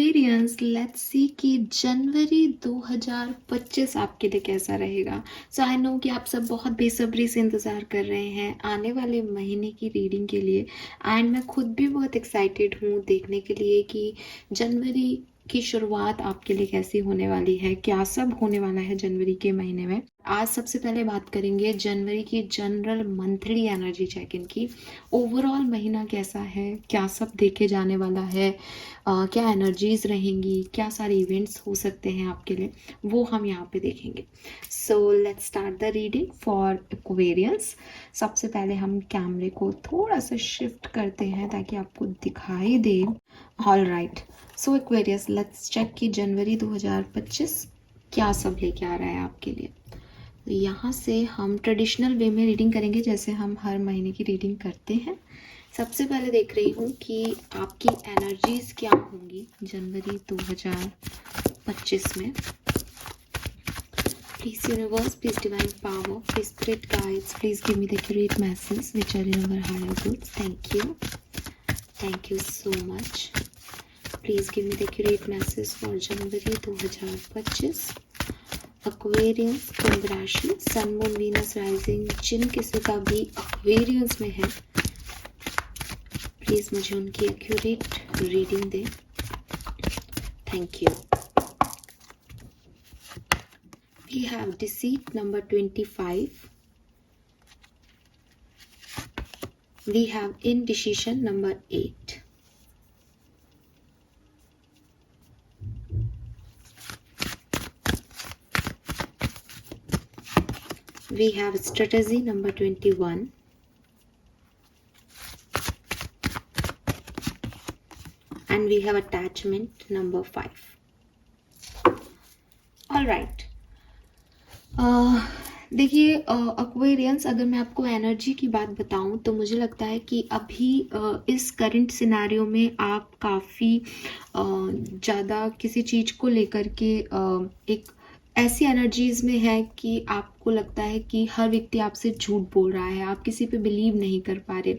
Aquarians, let's see कि जनवरी 2025 आपके लिए कैसा रहेगा। सो आई नो कि आप सब बहुत बेसब्री से इंतज़ार कर रहे हैं आने वाले महीने की रीडिंग के लिए, एंड मैं खुद भी बहुत एक्साइटेड हूँ देखने के लिए कि जनवरी की शुरुआत आपके लिए कैसी होने वाली है, क्या सब होने वाला है जनवरी के महीने में। आज सबसे पहले बात करेंगे जनवरी की general monthly energy check in की। ओवरऑल महीना कैसा है, क्या सब देखे जाने वाला है, क्या एनर्जीज रहेंगी, क्या सारे इवेंट्स हो सकते हैं आपके लिए, वो हम यहाँ पे देखेंगे। So let's start the reading for Aquarians. सबसे पहले हम कैमरे को थोड़ा सा शिफ्ट करते हैं ताकि आपको दिखाई दे। All right, so Aquarius, let's check कि जनवरी 2025 क्या सब लेके आ रहा है आपके लिए। तो यहाँ से हम ट्रेडिशनल वे में रीडिंग करेंगे जैसे हम हर महीने की रीडिंग करते हैं। सबसे पहले देख रही हूँ कि आपकी एनर्जीज क्या होंगी जनवरी 2025 में। Please universe, please divine power, please spirit guides, please give me the accurate message which are in our higher goods. Thank you so much. Please give me the accurate message for January 2025। Aquarians, congratulation, sun moon Venus rising जिन किसी का भी Aquarians में है, please मुझे उनकी accurate reading दे। Thank you. We have deceit number 25, we have indecision number 8, we have strategy number 21, and we have attachment number 5. all right, देखिए एक्वेरियंस, अगर मैं आपको एनर्जी की बात बताऊं तो मुझे लगता है कि अभी इस करंट सिनेरियो में आप काफ़ी ज़्यादा किसी चीज़ को लेकर के एक ऐसी एनर्जीज में है कि आपको लगता है कि हर व्यक्ति आपसे झूठ बोल रहा है, आप किसी पे बिलीव नहीं कर पा रहे।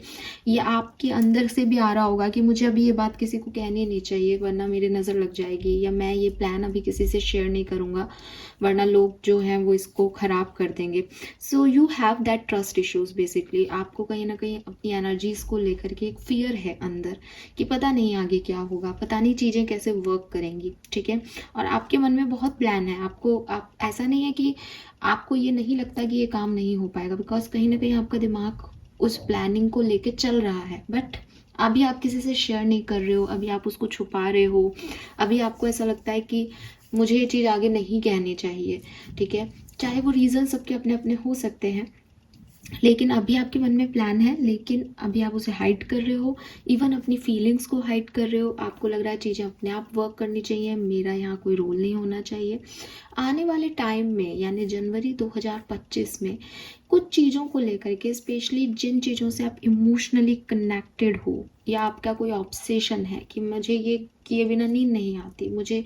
ये आपके अंदर से भी आ रहा होगा कि मुझे अभी ये बात किसी को कहनी नहीं चाहिए वरना मेरी नज़र लग जाएगी, या मैं ये प्लान अभी किसी से शेयर नहीं करूँगा वरना लोग जो हैं वो इसको ख़राब कर देंगे। So you have that trust issues. Basically आपको कहीं ना कहीं अपनी एनर्जीज़ को लेकर के एक फियर है अंदर कि पता नहीं आगे क्या होगा, पता नहीं चीज़ें कैसे वर्क करेंगी, ठीक है। और आपके मन में बहुत प्लान है, आप ऐसा नहीं है कि आपको ये नहीं लगता कि ये काम नहीं हो पाएगा, बिकॉज कहीं ना कहीं आपका दिमाग उस प्लानिंग को लेके चल रहा है, बट अभी आप किसी से शेयर नहीं कर रहे हो, अभी आप उसको छुपा रहे हो, अभी आपको ऐसा लगता है कि मुझे ये चीज़ आगे नहीं कहनी चाहिए, ठीक है। चाहे वो रीज़न सबके अपने अपने हो सकते हैं, लेकिन अभी आपके मन में प्लान है, लेकिन अभी आप उसे हाइड कर रहे हो, इवन अपनी फीलिंग्स को हाइड कर रहे हो। आपको लग रहा है चीज़ें अपने आप वर्क करनी चाहिए, मेरा यहाँ कोई रोल नहीं होना चाहिए। आने वाले टाइम में यानी जनवरी 2025 में कुछ चीज़ों को लेकर के, स्पेशली जिन चीज़ों से आप इमोशनली कनेक्टेड हो या आपका कोई ऑब्सेशन है कि मुझे ये किए बिना नींद नहीं आती, मुझे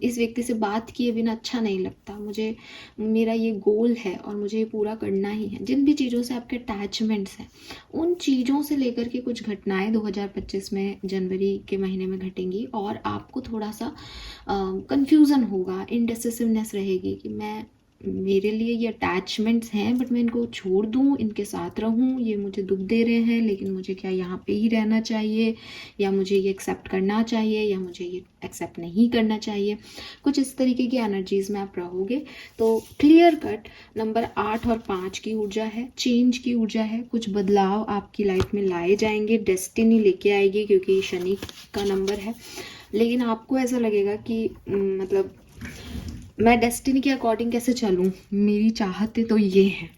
इस व्यक्ति से बात किए बिना अच्छा नहीं लगता, मुझे मेरा ये गोल है और मुझे ये पूरा करना ही है, जिन भी चीज़ों से आपके अटैचमेंट्स हैं उन चीज़ों से लेकर के कुछ घटनाएं 2025 में जनवरी के महीने में घटेंगी और आपको थोड़ा सा कंफ्यूजन होगा, इनडिसिसिवनेस रहेगी कि मेरे लिए ये अटैचमेंट्स हैं बट मैं इनको छोड़ दूँ, इनके साथ रहूँ, ये मुझे दुख दे रहे हैं लेकिन मुझे क्या यहाँ पे ही रहना चाहिए, या मुझे ये एक्सेप्ट करना चाहिए, या मुझे ये एक्सेप्ट नहीं करना चाहिए। कुछ इस तरीके की एनर्जीज में आप रहोगे। तो क्लियर कट नंबर 8 और 5 की ऊर्जा है, चेंज की ऊर्जा है, कुछ बदलाव आपकी लाइफ में लाए जाएंगे, डेस्टिनी लेके आएगी क्योंकि शनि का नंबर है। लेकिन आपको ऐसा लगेगा कि मतलब मैं डेस्टिनी के अकॉर्डिंग कैसे चलूँ, मेरी चाहतें तो ये हैं,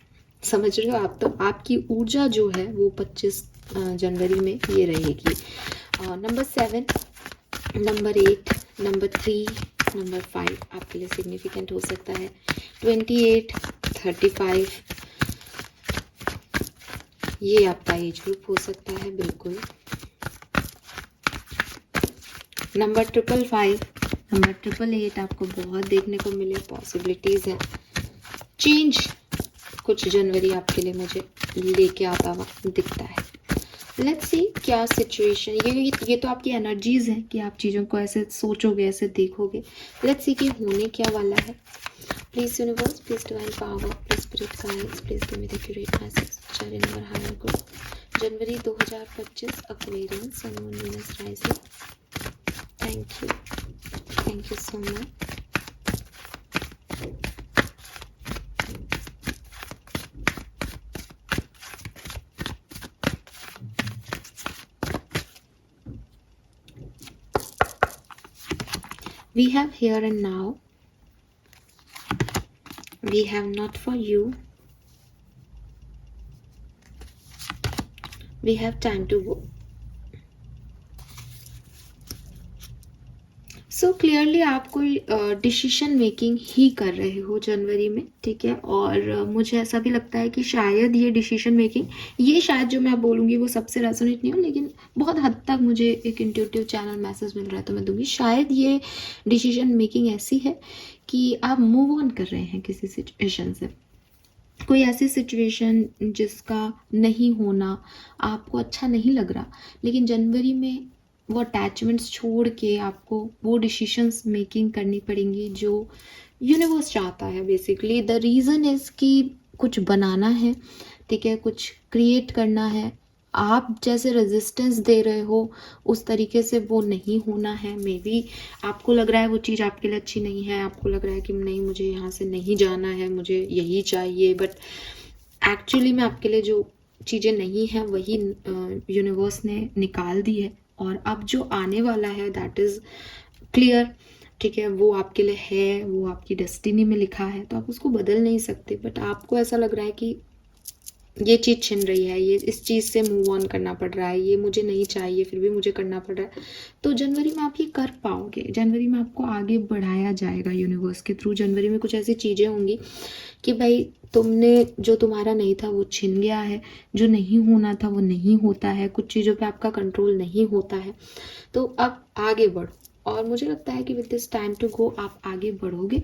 समझ रहे हो आप। तो आपकी ऊर्जा जो है वो 25 जनवरी में ये रहेगी। नंबर 7, नंबर 8, नंबर 3, नंबर 5 आपके लिए सिग्निफिकेंट हो सकता है। 28, 35 ये आपका एज ग्रुप हो सकता है, बिल्कुल। नंबर 555, नंबर 888 आपको बहुत देखने को मिले, पॉसिबिलिटीज़ है। चेंज कुछ जनवरी आपके लिए मुझे लेके आता हुआ दिखता है। लेट्स सी क्या सिचुएशन, ये तो आपकी एनर्जीज हैं कि आप चीज़ों को ऐसे सोचोगे, ऐसे देखोगे। लेट्स सी कि होने क्या वाला है। Please universe, please divine power, please spirit guides, please give me the accurate message share in our higher group. January 2025, Aquarian, sun, moon, Venus, rising. Thank you so much. We have here and now. We have not for you. We have time to go. So clearly आप कोई decision making ही कर रहे हो जनवरी में, ठीक है। और मुझे ऐसा भी लगता है कि शायद ये डिसीजन मेकिंग, ये शायद जो मैं बोलूँगी वो सबसे रेजोनेट नहीं हो, लेकिन बहुत हद तक मुझे एक इंट्यूटिव चैनल मैसेज मिल रहा है तो मैं दूंगी। शायद ये डिसीजन मेकिंग ऐसी है कि आप मूव ऑन कर रहे हैं किसी सिचुएशन से, कोई ऐसी सिचुएशन जिसका नहीं होना आपको अच्छा नहीं लग रहा, लेकिन जनवरी में वो अटैचमेंट्स छोड़ के आपको वो डिसीशंस मेकिंग करनी पड़ेंगी जो यूनिवर्स चाहता है। बेसिकली द रीज़न इज़ कि कुछ बनाना है, ठीक है, कुछ क्रिएट करना है। आप जैसे रेजिस्टेंस दे रहे हो उस तरीके से वो नहीं होना है। मे बी आपको लग रहा है वो चीज़ आपके लिए अच्छी नहीं है, आपको लग रहा है कि नहीं मुझे यहाँ से नहीं जाना है, मुझे यही चाहिए, बट एक्चुअली में आपके लिए जो चीज़ें नहीं हैं वही यूनिवर्स ने निकाल दी है। और अब जो आने वाला है दैट इज़ क्लियर, ठीक है, वो आपके लिए है, वो आपकी डेस्टिनी में लिखा है, तो आप उसको बदल नहीं सकते। बट आपको ऐसा लग रहा है कि ये चीज़ छिन रही है, ये इस चीज़ से मूव ऑन करना पड़ रहा है, ये मुझे नहीं चाहिए फिर भी मुझे करना पड़ रहा है। तो जनवरी में आप ये कर पाओगे, जनवरी में आपको आगे बढ़ाया जाएगा यूनिवर्स के थ्रू। जनवरी में कुछ ऐसी चीज़ें होंगी कि भाई तुमने जो तुम्हारा नहीं था वो छिन गया है, जो नहीं होना था वो नहीं होता है, कुछ चीज़ों पे आपका कंट्रोल नहीं होता है, तो अब आगे बढ़ो। और मुझे लगता है कि with this time to go आप आगे बढ़ोगे,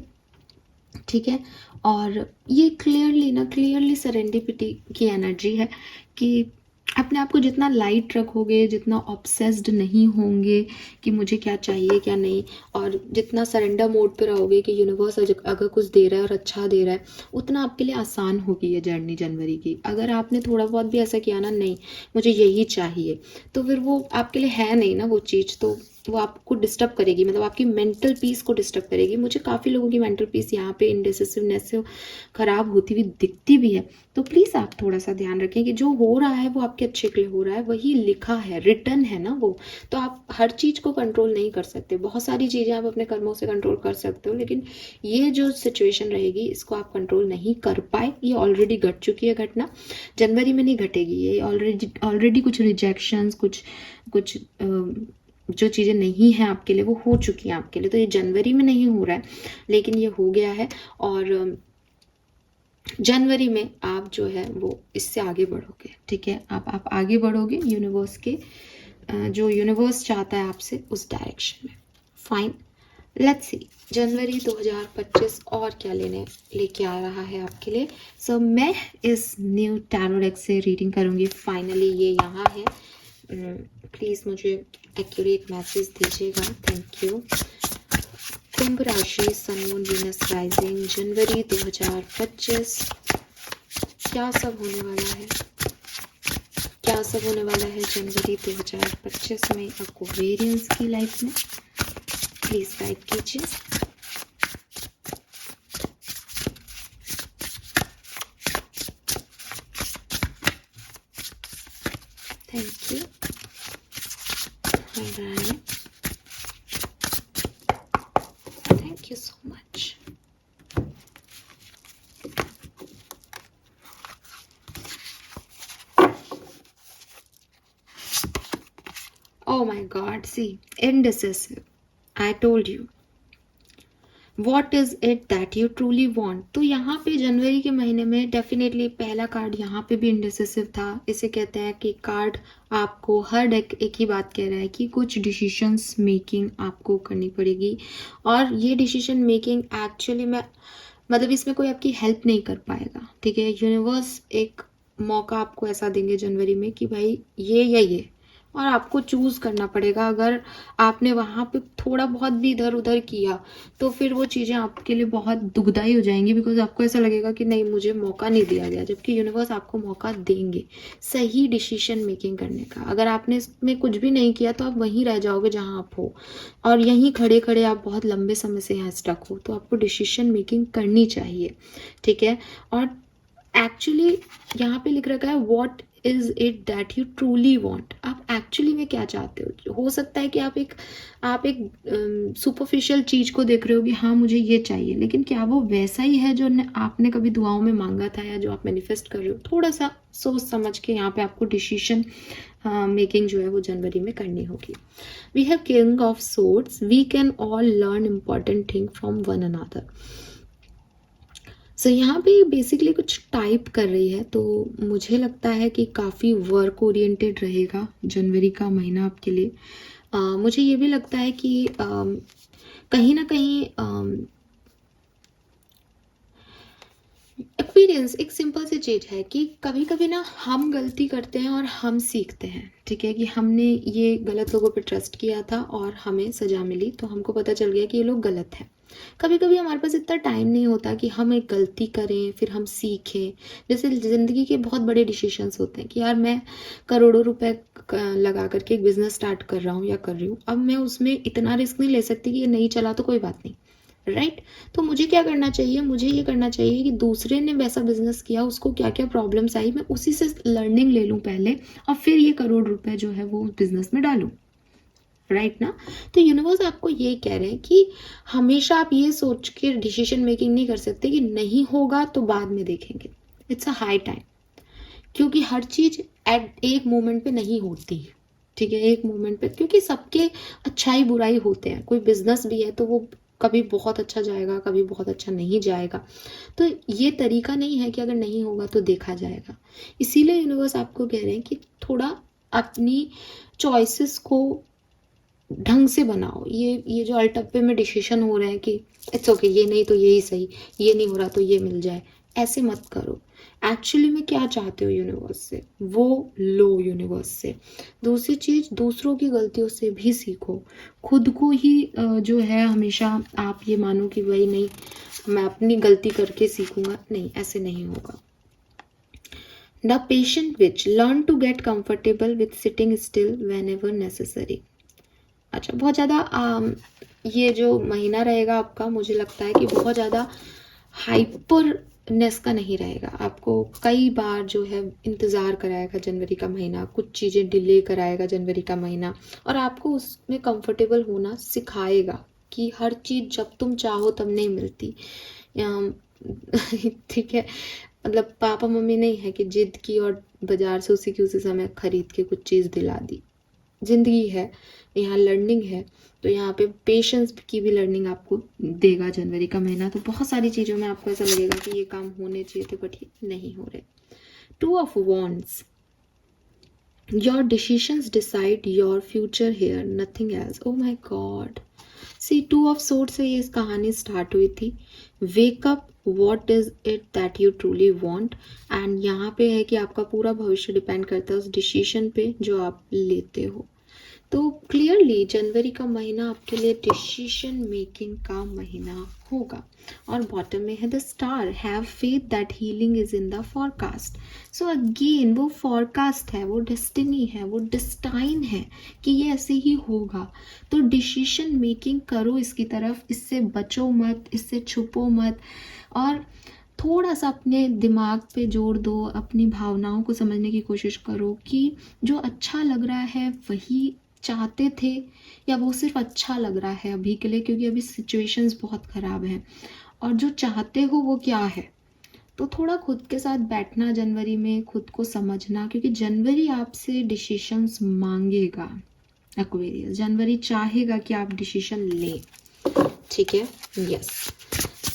ठीक है। और ये क्लियरली सेरेंडिपिटी की एनर्जी है कि अपने आप को जितना लाइट रखोगे, जितना ऑब्सेस्ड नहीं होंगे कि मुझे क्या चाहिए क्या नहीं, और जितना सरेंडर मोड पे रहोगे कि यूनिवर्स अगर कुछ दे रहा है और अच्छा दे रहा है, उतना आपके लिए आसान होगी ये जर्नी जनवरी की। अगर आपने थोड़ा बहुत भी ऐसा किया ना, नहीं मुझे यही चाहिए, तो फिर वो आपके लिए है नहीं ना वो चीज़, तो वो आपको डिस्टर्ब करेगी, मतलब आपकी मेंटल पीस को डिस्टर्ब करेगी। मुझे काफ़ी लोगों की मेंटल पीस यहाँ पे इंडिसिसिवनेस से ख़राब होती हुई दिखती भी है। तो प्लीज़ आप थोड़ा सा ध्यान रखें कि जो हो रहा है वो आपके अच्छे के लिए हो रहा है, वही लिखा है, रिटर्न है ना वो। तो आप हर चीज़ को कंट्रोल नहीं कर सकते, बहुत सारी चीज़ें आप अपने कर्मों से कंट्रोल कर सकते हो, लेकिन ये जो सिचुएशन रहेगी इसको आप कंट्रोल नहीं कर पाए। ये ऑलरेडी घट चुकी है घटना, जनवरी में नहीं घटेगी। ये ऑलरेडी कुछ रिजेक्शंस, कुछ जो चीज़ें नहीं हैं आपके लिए वो हो चुकी हैं आपके लिए। तो ये जनवरी में नहीं हो रहा है, लेकिन ये हो गया है। और जनवरी में आप जो है वो इससे आगे बढ़ोगे, ठीक है। आप आगे बढ़ोगे यूनिवर्स के जो यूनिवर्स चाहता है आपसे उस डायरेक्शन में। फाइन, लेट्स सी जनवरी 2025 और क्या लेके आ रहा है आपके लिए। सो मैं इस न्यू टैरो डेक से रीडिंग करूँगी। फाइनली ये यहाँ है, प्लीज़ मुझे एक्यूरेट मैसेज दीजिएगा, थैंक यू। कुंभ राशि, सन, मून, वीनस, राइजिंग, जनवरी 2025 क्या सब होने वाला है, क्या सब होने वाला है जनवरी 2025 में एक्वेरियंस की लाइफ में। प्लीज़ गाइड कीजिए। Thank you. Alright. Thank you so much. Oh my God, see, indecisive. I told you. What is it that you truly want. तो यहाँ पे जनवरी के महीने में डेफिनेटली पहला कार्ड यहाँ पे भी इंडिसिसिव था। इसे कहते हैं कि कार्ड आपको हर डेक एक ही बात कह रहा है कि कुछ डिसीशंस मेकिंग आपको करनी पड़ेगी, और ये डिसीजन मेकिंग एक्चुअली में मतलब इसमें कोई आपकी हेल्प नहीं कर पाएगा, ठीक है। यूनिवर्स एक मौका आपको ऐसा देंगे जनवरी में कि भाई ये या ये, और आपको चूज करना पड़ेगा। अगर आपने वहां पे थोड़ा बहुत भी इधर उधर किया तो फिर वो चीजें आपके लिए बहुत दुखदाई हो जाएंगी, बिकॉज आपको ऐसा लगेगा कि नहीं मुझे मौका नहीं दिया गया, जबकि यूनिवर्स आपको मौका देंगे सही डिसीजन मेकिंग करने का। अगर आपने इसमें कुछ भी नहीं किया तो आप वहीं रह जाओगे जहां आप हो, और यहीं खड़े खड़े आप बहुत लंबे समय से यहाँ स्टक हो। तो आपको डिसीजन मेकिंग करनी चाहिए, ठीक है। और एक्चुअली यहाँ पे लिख रखा है what is it that you truly want. आप एक्चुअली में क्या चाहते हो सकता है कि आप एक सुपरफिशियल चीज को देख रहे हो कि हाँ मुझे ये चाहिए, लेकिन क्या वो वैसा ही है जो आपने कभी दुआओं में मांगा था या जो आप मैनिफेस्ट कर रहे हो। थोड़ा सा सोच समझ के यहाँ पे आपको डिसीजन मेकिंग जो है वो जनवरी में करनी होगी। We have king of swords, we can all learn important thing from one another. So यहाँ पे बेसिकली कुछ टाइप कर रही है, तो मुझे लगता है कि काफ़ी वर्क ओरिएंटेड रहेगा जनवरी का महीना आपके लिए। मुझे ये भी लगता है कि कहीं ना कहीं एक्सपीरियंस एक सिंपल सी चीज है कि कभी कभी ना हम गलती करते हैं और हम सीखते हैं, ठीक है। कि हमने ये गलत लोगों पे ट्रस्ट किया था और हमें सजा मिली, तो हमको पता चल गया कि ये लोग गलत हैं। कभी कभी हमारे पास इतना टाइम नहीं होता कि हम एक गलती करें फिर हम सीखें। जैसे ज़िंदगी के बहुत बड़े डिसीजंस होते हैं कि यार मैं करोड़ों रुपए लगा करके एक बिजनेस स्टार्ट कर रहा हूँ या कर रही हूँ, अब मैं उसमें इतना रिस्क नहीं ले सकती कि ये नहीं चला तो कोई बात नहीं, राइट। तो मुझे क्या करना चाहिए, मुझे ये करना चाहिए कि दूसरे ने वैसा बिजनेस किया, उसको क्या क्या प्रॉब्लम्स आई, मैं उसी से लर्निंग ले लूँ पहले, और फिर ये करोड़ रुपए जो है वो बिजनेस में डालूं, राइट ना। तो यूनिवर्स आपको ये कह रहे हैं कि हमेशा आप ये सोच के डिसीजन मेकिंग नहीं कर सकते कि नहीं होगा तो बाद में देखेंगे। इट्स अ हाई टाइम, क्योंकि हर चीज एट एक मोमेंट पे नहीं होती, ठीक है। एक मोमेंट पे, क्योंकि सबके अच्छाई बुराई होते हैं। कोई बिजनेस भी है तो वो कभी बहुत अच्छा जाएगा, कभी बहुत अच्छा नहीं जाएगा। तो ये तरीका नहीं है कि अगर नहीं होगा तो देखा जाएगा। इसीलिए यूनिवर्स आपको कह रहे हैं कि थोड़ा अपनी चॉइसेस को ढंग से बनाओ। ये जो अल्टप्पे में डिसीजन हो रहे हैं कि इट्स ओके, ये नहीं तो यही सही, ये नहीं हो रहा तो ये मिल जाए, ऐसे मत करो। एक्चुअली में क्या चाहते हो यूनिवर्स से वो लो यूनिवर्स से। दूसरी चीज, दूसरों की गलतियों से भी सीखो। खुद को ही जो है हमेशा आप ये मानो कि भाई नहीं मैं अपनी गलती करके सीखूंगा, नहीं, ऐसे नहीं होगा। The patient which learn to get comfortable with sitting still whenever necessary. अच्छा, बहुत ज़्यादा ये जो महीना रहेगा आपका, मुझे लगता है कि बहुत ज़्यादा हाइपरनेस का नहीं रहेगा। आपको कई बार जो है इंतज़ार कराएगा जनवरी का महीना, कुछ चीज़ें डिले कराएगा जनवरी का महीना, और आपको उसमें कंफर्टेबल होना सिखाएगा कि हर चीज़ जब तुम चाहो तब नहीं मिलती। ठीक है, मतलब पापा मम्मी नहीं है कि जिद की और बाजार से उसी की उसी समय खरीद के कुछ चीज़ दिला दी। जिंदगी है, यहाँ लर्निंग है, तो यहाँ पे पेशेंस की भी लर्निंग आपको देगा जनवरी का महीना। तो बहुत सारी चीज़ों में आपको ऐसा लगेगा कि ये काम होने चाहिए थे बट ये नहीं हो रहे। 2 of wands, your decisions decide your future here, nothing else. Oh my God, see 2 of swords से ये इस कहानी स्टार्ट हुई थी। Wake up, what is it that you truly want. And यहाँ पे है कि आपका पूरा भविष्य डिपेंड करता है उस डिसीजन पे जो आप लेते हो। तो क्लियरली जनवरी का महीना आपके लिए डिसीजन मेकिंग का महीना होगा। और बॉटम में है the star, have faith that healing is in the forecast. So again वो फॉरकास्ट है, वो डेस्टिनी है, वो डिस्टाइन है कि ये ऐसे ही होगा। तो डिसीजन मेकिंग करो इसकी तरफ, इससे बचो मत, इससे छुपो मत, और थोड़ा सा अपने दिमाग पे जोर दो, अपनी भावनाओं को समझने की कोशिश करो कि जो अच्छा लग रहा है वही चाहते थे या वो सिर्फ अच्छा लग रहा है अभी के लिए, क्योंकि अभी सिचुएशंस बहुत ख़राब हैं, और जो चाहते हो वो क्या है। तो थोड़ा खुद के साथ बैठना जनवरी में, खुद को समझना, क्योंकि जनवरी आपसे डिसीशंस मांगेगा। एक्वेरियस, जनवरी चाहेगा कि आप डिसीजन लें, ठीक है। यस,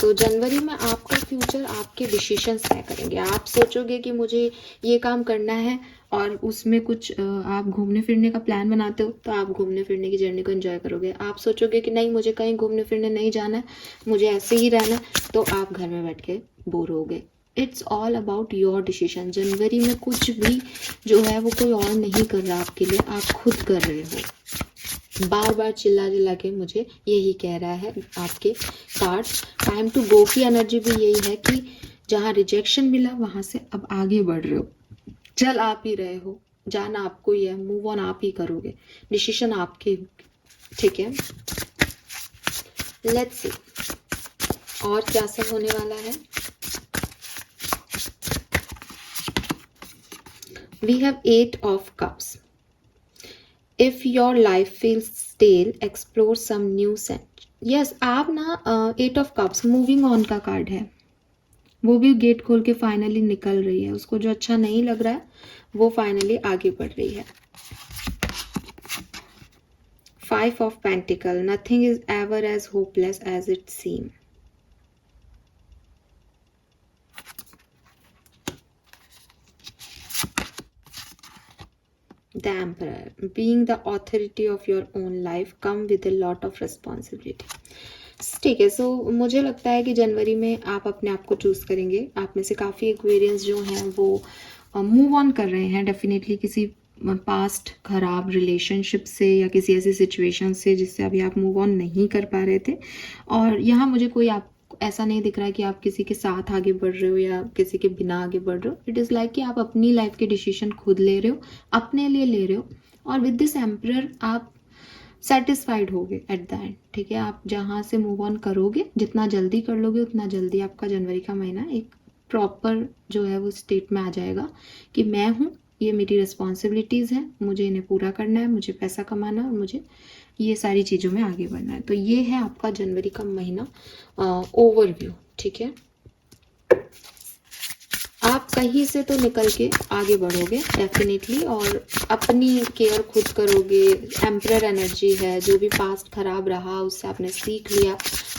तो जनवरी में आपका फ्यूचर आपके डिसीजंस तय करेंगे। आप सोचोगे कि मुझे ये काम करना है और उसमें कुछ आप घूमने फिरने का प्लान बनाते हो, तो आप घूमने फिरने की जर्नी को एंजॉय करोगे। आप सोचोगे कि नहीं मुझे कहीं घूमने फिरने नहीं जाना है, मुझे ऐसे ही रहना है, तो आप घर में बैठ के बोर होगे। It's all about your decision. जनवरी में कुछ भी जो है वो कोई और नहीं कर रहा आपके लिए, आप खुद कर रहे हो। बार बार चिल्ला चिल्ला के मुझे यही कह रहा है आपके कार्ड्स। टाइम टू गो की एनर्जी भी यही है कि जहाँ रिजेक्शन मिला वहाँ से अब आगे बढ़ रहे हो, चल आप ही रहे हो, जाना आपको ही है, मूव ऑन आप ही करोगे, डिसीजन आपके, ठीक है। लेट्स सी और क्या सब होने वाला है। We have 8 of cups. If your life feels stale, explore some new scent. Yes, आप ना 8 ऑफ कप्स मूविंग ऑन का कार्ड है, वो भी गेट खोल के फाइनली निकल रही है। उसको जो अच्छा नहीं लग रहा है वो फाइनली आगे बढ़ रही है। 5 of pentacle, nothing is ever as hopeless as it seem. The Emperor, being the authority of your own life come with a lot of responsibility. ठीक है, सो मुझे लगता है कि जनवरी में आप अपने आप को चूज करेंगे। आप में से काफ़ी एक्वेरियंस जो हैं वो मूव ऑन कर रहे हैं डेफिनेटली किसी पास्ट खराब रिलेशनशिप से या किसी ऐसी सिचुएशन से जिससे अभी आप मूव ऑन नहीं कर पा रहे थे। और यहाँ मुझे कोई आप ऐसा नहीं दिख रहा है कि आप किसी के साथ आगे बढ़ रहे हो या किसी के बिना आगे बढ़ रहे हो। इट इज़ लाइक कि आप अपनी लाइफ के डिसीजन खुद ले रहे हो, अपने लिए ले रहे हो, और विद दिस एम्परर आप सेटिस्फाइड होगे एट द एंड, ठीक है। आप जहाँ से मूव ऑन करोगे, जितना जल्दी कर लोगे उतना जल्दी आपका जनवरी का महीना एक प्रॉपर जो है वो स्टेट में आ जाएगा कि मैं हूँ, ये मेरी रिस्पॉन्सिबिलिटीज़ हैं, मुझे इन्हें पूरा करना है, मुझे पैसा कमाना है और मुझे ये सारी चीज़ों में आगे बढ़ना है। तो ये है आपका जनवरी का महीना ओवरव्यू, ठीक है। आप कहीं से तो निकल के आगे बढ़ोगे डेफिनेटली, और अपनी केयर खुद करोगे। एम्परर एनर्जी है, जो भी पास्ट खराब रहा उससे आपने सीख लिया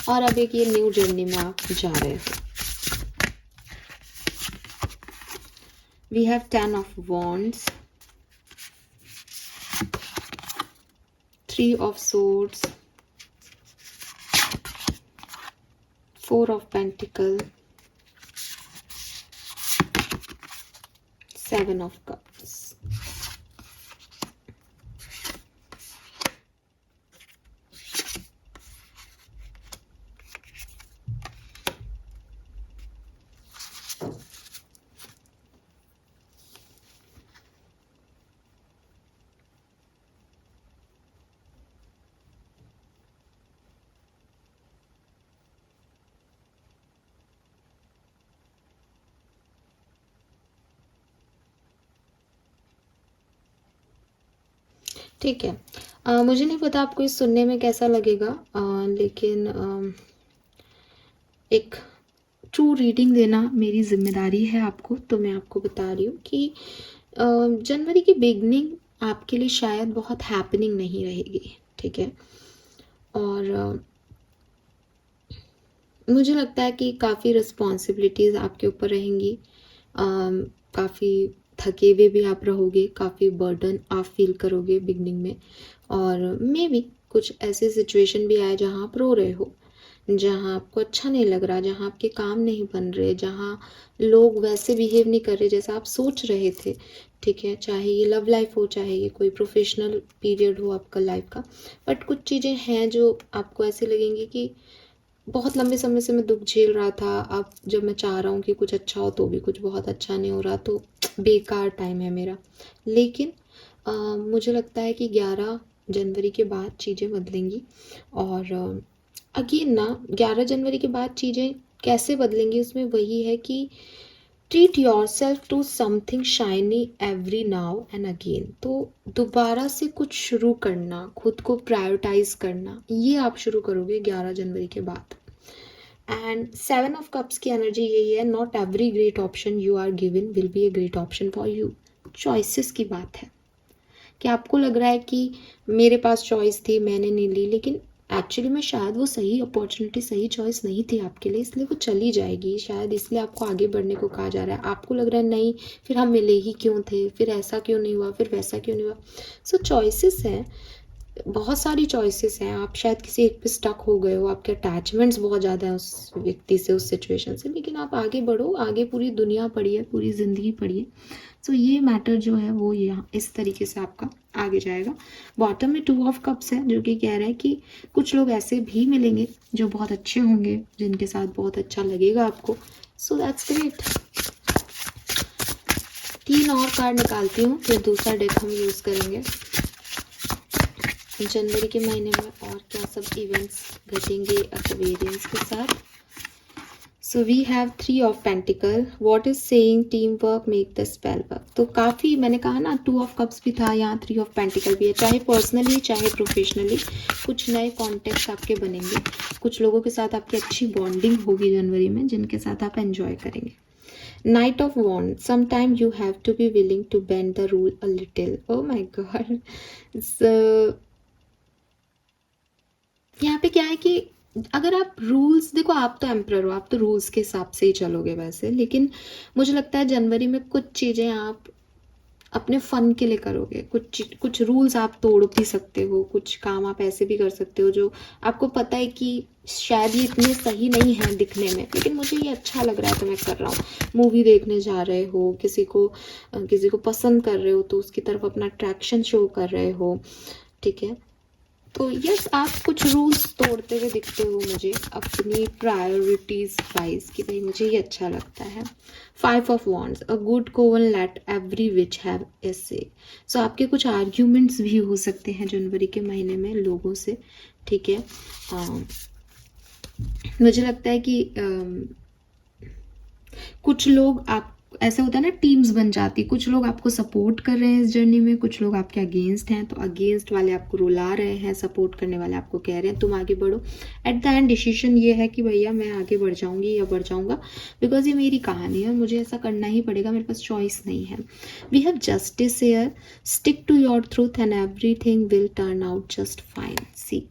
और अब एक ये न्यू जर्नी में आप जा रहे हो। We have 10 of wands, 3 of swords, 4 of pentacle, 7 of cups. ठीक है, मुझे नहीं पता आपको इस सुनने में कैसा लगेगा, लेकिन एक ट्रू रीडिंग देना मेरी जिम्मेदारी है आपको, तो मैं आपको बता रही हूँ कि जनवरी की बिगनिंग आपके लिए शायद बहुत हैपनिंग नहीं रहेगी, ठीक है। और मुझे लगता है कि काफ़ी रिस्पॉन्सिबिलिटीज़ आपके ऊपर रहेंगी, काफ़ी थके हुए भी आप रहोगे, काफ़ी बर्डन आप फील करोगे बिगनिंग में, और मे बी कुछ ऐसी सिचुएशन भी आए जहाँ आप रो रहे हो, जहाँ आपको अच्छा नहीं लग रहा, जहाँ आपके काम नहीं बन रहे, जहाँ लोग वैसे बिहेव नहीं कर रहे जैसा आप सोच रहे थे, ठीक है। चाहे ये लव लाइफ हो, चाहे ये कोई प्रोफेशनल पीरियड हो आपका लाइफ का, बट कुछ चीज़ें हैं जो आपको ऐसे लगेंगी कि बहुत लंबे समय से मैं दुख झेल रहा था, अब जब मैं चाह रहा हूँ कि कुछ अच्छा हो तो भी कुछ बहुत अच्छा नहीं हो रहा, तो बेकार टाइम है मेरा। लेकिन मुझे लगता है कि 11 जनवरी के बाद चीज़ें बदलेंगी, और अगेन ना 11 जनवरी के बाद चीज़ें कैसे बदलेंगी उसमें वही है कि treat yourself to something shiny every now and again. तो दोबारा से कुछ शुरू करना, खुद को प्रायोरिटाइज करना, ये आप शुरू करोगे 11 जनवरी के बाद। एंड 7 ऑफ कप्स की एनर्जी यही है, not every great option you are given will be a great option for you. Choices की बात है कि आपको लग रहा है कि मेरे पास चॉइस थी, मैंने नहीं ली, लेकिन एक्चुअली में शायद वो सही अपॉर्चुनिटी, सही चॉइस नहीं थी आपके लिए, इसलिए वो चली जाएगी। शायद इसलिए आपको आगे बढ़ने को कहा जा रहा है। आपको लग रहा है नहीं, फिर हम मिले ही क्यों थे, फिर ऐसा क्यों नहीं हुआ, फिर वैसा क्यों नहीं हुआ। सो चॉइसेस हैं, बहुत सारी चॉइसेस हैं, आप शायद किसी एक पे स्टक हो गए हो, आपके अटैचमेंट्स बहुत ज़्यादा हैं उस व्यक्ति से, उस सिचुएशन से, लेकिन आप आगे बढ़ो, आगे पूरी दुनिया पड़ी है, पूरी ज़िंदगी पड़ी है। सो ये मैटर जो है वो यहाँ इस तरीके से आपका आगे जाएगा। बॉटम में 2 ऑफ कप्स है, जो कि कह रहा है कि कुछ लोग ऐसे भी मिलेंगे जो बहुत अच्छे होंगे, जिनके साथ बहुत अच्छा लगेगा आपको। So that's great. 3 और कार्ड निकालती हूँ, फिर दूसरा डेक हम यूज़ करेंगे। जनवरी के महीने में और क्या सब इवेंट्स घटेंगे एक्वेरियंस के साथ। So we have 3 of pentacle, what is saying team work make the spell work. तो काफ़ी, मैंने कहा ना 2 ऑफ कप्स भी था, यहाँ 3 ऑफ पेंटिकल भी है। चाहे पर्सनली चाहे प्रोफेशनली कुछ नए कॉन्टेक्ट आपके बनेंगे, कुछ लोगों के साथ आपकी अच्छी बॉन्डिंग होगी जनवरी में, जिनके साथ आप एंजॉय करेंगे। Knight of Wands, sometime you have to be willing to bend the rule a little. Oh my god. So यहाँ पे क्या है कि अगर आप रूल्स, देखो आप तो एम्परर हो, आप तो रूल्स के हिसाब से ही चलोगे वैसे, लेकिन मुझे लगता है जनवरी में कुछ चीज़ें आप अपने फन के लिए करोगे, कुछ रूल्स आप तोड़ भी सकते हो, कुछ काम आप ऐसे भी कर सकते हो जो आपको पता है कि शायद ये इतने सही नहीं है दिखने में, लेकिन मुझे ये अच्छा लग रहा है तो मैं कर रहा हूँ। मूवी देखने जा रहे हो, किसी को पसंद कर रहे हो तो उसकी तरफ अपना अट्रैक्शन शो कर रहे हो, ठीक है। तो यस, आप कुछ रूल्स तोड़ते हुए दिखते हो मुझे अपनी प्रायोरिटीज वाइज, कि भाई मुझे ये अच्छा लगता है। 5 of wands, a good coven let every witch have a say. So आपके कुछ आर्ग्यूमेंट्स भी हो सकते हैं जनवरी के महीने में लोगों से, ठीक है। मुझे लगता है कि कुछ लोग, आप ऐसा होता है ना, टीम्स बन जाती, कुछ लोग आपको सपोर्ट कर रहे हैं इस जर्नी में, कुछ लोग आपके अगेंस्ट हैं। तो अगेंस्ट वाले आपको रुला रहे हैं, सपोर्ट करने वाले आपको कह रहे हैं तुम आगे बढ़ो। एट द एंड डिसीजन ये है कि भैया मैं आगे बढ़ जाऊंगी या बढ़ जाऊंगा, बिकॉज ये मेरी कहानी है, मुझे ऐसा करना ही पड़ेगा, मेरे पास चॉइस नहीं है। We have justice here, stick to your truth and everything will turn out just fine. See,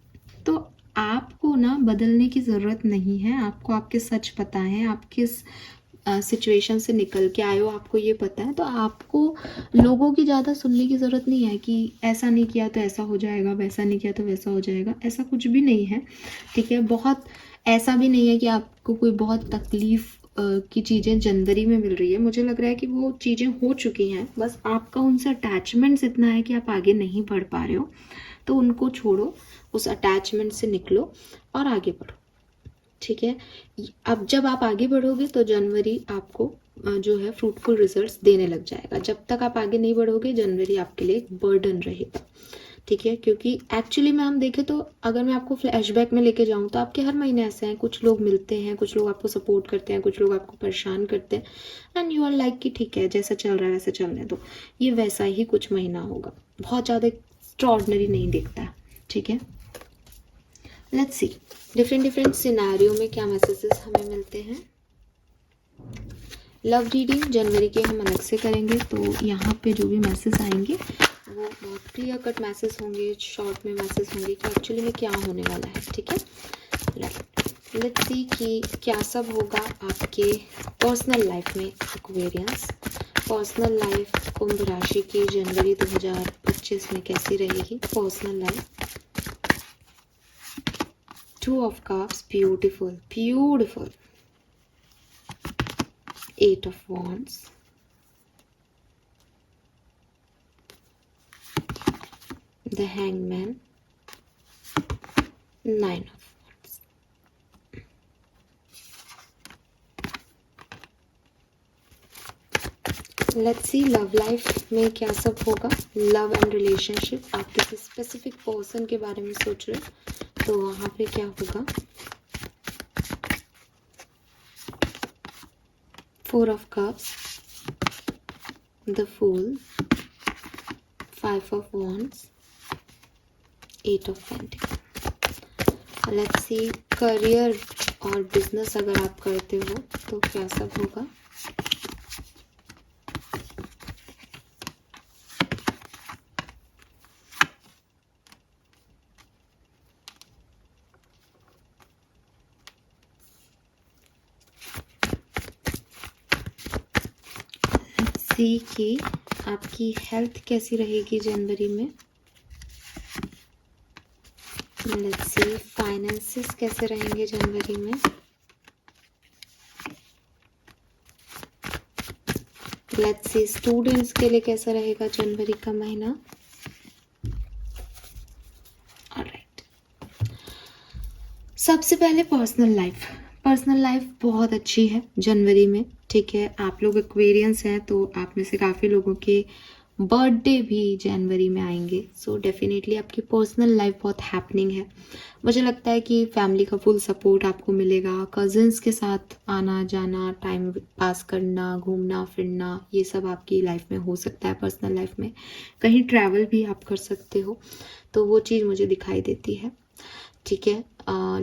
तो आपको ना बदलने की ज़रूरत नहीं है, आपको आपके सच पता है, आप किस सिचुएशन से निकल के आए हो आपको ये पता है, तो आपको लोगों की ज़्यादा सुनने की ज़रूरत नहीं है कि ऐसा नहीं किया तो ऐसा हो जाएगा, वैसा नहीं किया तो वैसा हो जाएगा, ऐसा कुछ भी नहीं है, ठीक है। बहुत ऐसा भी नहीं है कि आपको कोई बहुत तकलीफ़ की चीज़ें जनवरी में मिल रही है। मुझे लग रहा है कि वो चीज़ें हो चुकी हैं, बस आपका उनसे अटैचमेंट्स इतना है कि आप आगे नहीं बढ़ पा रहे हो, तो उनको छोड़ो, उस अटैचमेंट से निकलो और आगे बढ़ो, ठीक है। अब जब आप आगे बढ़ोगे तो जनवरी आपको जो है फ्रूटफुल रिजल्ट्स देने लग जाएगा। जब तक आप आगे नहीं बढ़ोगे जनवरी आपके लिए एक बर्डन रहेगा, ठीक है। क्योंकि एक्चुअली में हम देखें तो अगर मैं आपको फ्लैशबैक में लेके जाऊं तो आपके हर महीने ऐसे हैं, कुछ लोग मिलते हैं, कुछ लोग आपको सपोर्ट करते हैं, कुछ लोग आपको परेशान करते हैं, एंड यू आर लाइक कि ठीक है जैसा चल रहा है वैसे चलने दो। ये वैसा ही कुछ महीना होगा, बहुत ज़्यादा एक्स्ट्रॉर्डिनरी नहीं दिखता है, ठीक है। लेट्स सी डिफरेंट सिनेरियो में क्या मैसेजेस हमें मिलते हैं। लव रीडिंग जनवरी के हम अलग से करेंगे, तो यहाँ पे जो भी मैसेज आएंगे वो बहुत क्लियर कट मैसेज होंगे, शॉर्ट में मैसेज होंगे कि एक्चुअली में क्या होने वाला है, ठीक है। लेट्स सी कि क्या सब होगा आपके पर्सनल लाइफ में एक्वेरियंस। पर्सनल लाइफ कुंभ राशि की जनवरी 2025 में कैसी रहेगी personal life. 2 of cups, beautiful. 8 of wands, the hangman, 9 of wands. Let's see love life में क्या सब होगा। लव एंड रिलेशनशिप, आप किसी स्पेसिफिक पर्सन के बारे में सोच रहे हो तो वहाँ पे क्या होगा। 4 of cups, the fool, 5 of wands, 8 of pentacles। Let's see career और बिजनेस अगर आप करते हो तो क्या सब होगा। सी कि आपकी हेल्थ कैसी रहेगी जनवरी में। लेट्स सी फाइनेंसेस कैसे रहेंगे जनवरी में। लेट्स सी स्टूडेंट्स के लिए कैसा रहेगा जनवरी का महीना। ऑलराइट, सबसे पहले पर्सनल लाइफ बहुत अच्छी है जनवरी में, ठीक है। आप लोग एक्वेरियंस हैं तो आप में से काफ़ी लोगों के बर्थडे भी जनवरी में आएंगे, सो डेफिनेटली आपकी पर्सनल लाइफ बहुत हैपनिंग है। मुझे लगता है कि फैमिली का फुल सपोर्ट आपको मिलेगा, कजिन्स के साथ आना जाना, टाइम पास करना, घूमना फिरना, ये सब आपकी लाइफ में हो सकता है। पर्सनल लाइफ में कहीं ट्रैवल भी आप कर सकते हो, तो वो चीज़ मुझे दिखाई देती है, ठीक है।